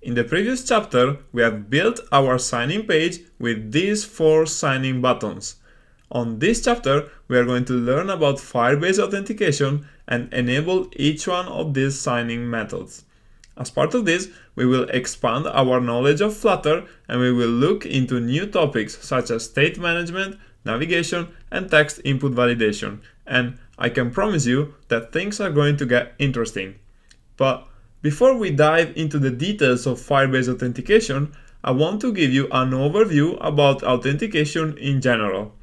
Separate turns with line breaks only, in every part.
In the previous chapter, we have built our sign-in page with these 4 sign-in buttons. On this chapter, we are going to learn about Firebase authentication and enable each one of these sign-in methods. As part of this, we will expand our knowledge of Flutter and we will look into new topics such as state management, navigation, and text input validation. And I can promise you that things are going to get interesting. But before we dive into the details of Firebase authentication, I want to give you an overview about authentication in general.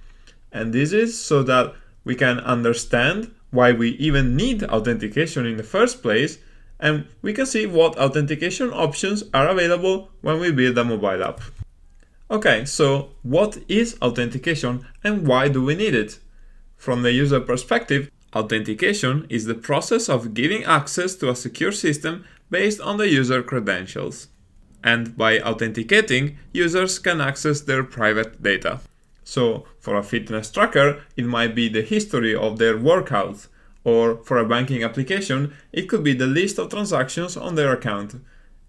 And this is so that we can understand why we even need authentication in the first place, and we can see what authentication options are available when we build a mobile app. Okay, so what is authentication and why do we need it? From the user perspective, authentication is the process of giving access to a secure system based on the user credentials. And by authenticating, users can access their private data. So for a fitness tracker, it might be the history of their workouts, or for a banking application, it could be the list of transactions on their account.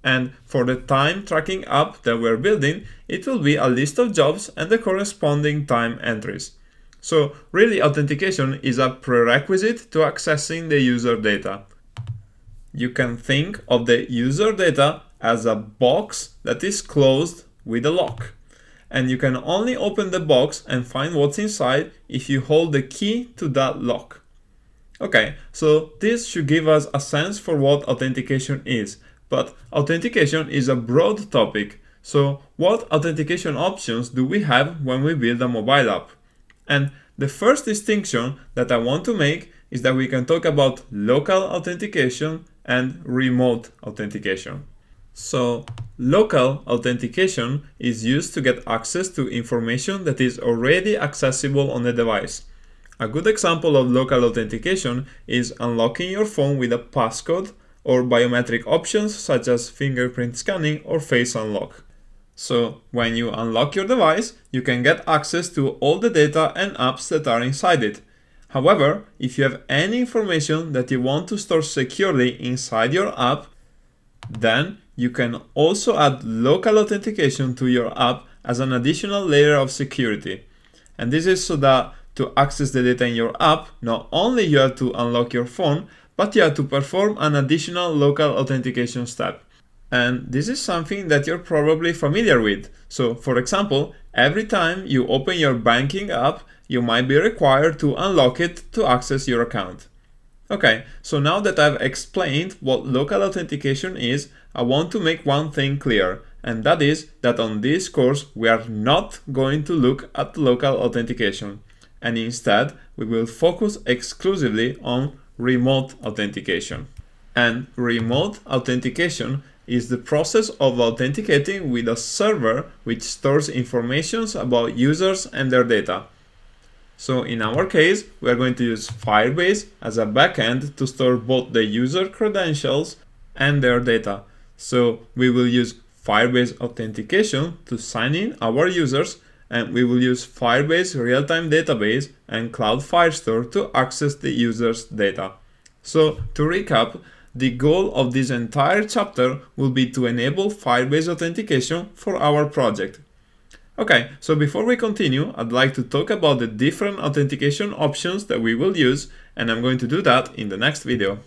And for the time tracking app that we're building, it will be a list of jobs and the corresponding time entries. So really, authentication is a prerequisite to accessing the user data. You can think of the user data as a box that is closed with a lock. And you can only open the box and find what's inside if you hold the key to that lock. Okay, so this should give us a sense for what authentication is. But authentication is a broad topic. So what authentication options do we have when we build a mobile app? And the first distinction that I want to make is that we can talk about local authentication and remote authentication. So local authentication is used to get access to information that is already accessible on the device. A good example of local authentication is unlocking your phone with a passcode or biometric options such as fingerprint scanning or face unlock. So when you unlock your device, you can get access to all the data and apps that are inside it. However, if you have any information that you want to store securely inside your app, then you can also add local authentication to your app as an additional layer of security. And this is so that to access the data in your app, not only you have to unlock your phone, but you have to perform an additional local authentication step. And this is something that you're probably familiar with. So for example, every time you open your banking app, you might be required to unlock it to access your account. Okay, so now that I've explained what local authentication is, I want to make one thing clear, and that is that on this course we are not going to look at local authentication, and instead we will focus exclusively on remote authentication. And remote authentication is the process of authenticating with a server which stores information about users and their data. So in our case, we are going to use Firebase as a backend to store both the user credentials and their data. So we will use Firebase authentication to sign in our users, and we will use Firebase real-time database and Cloud Firestore to access the user's data. So to recap, the goal of this entire chapter will be to enable Firebase authentication for our project. Okay, so before we continue, I'd like to talk about the different authentication options that we will use, and I'm going to do that in the next video.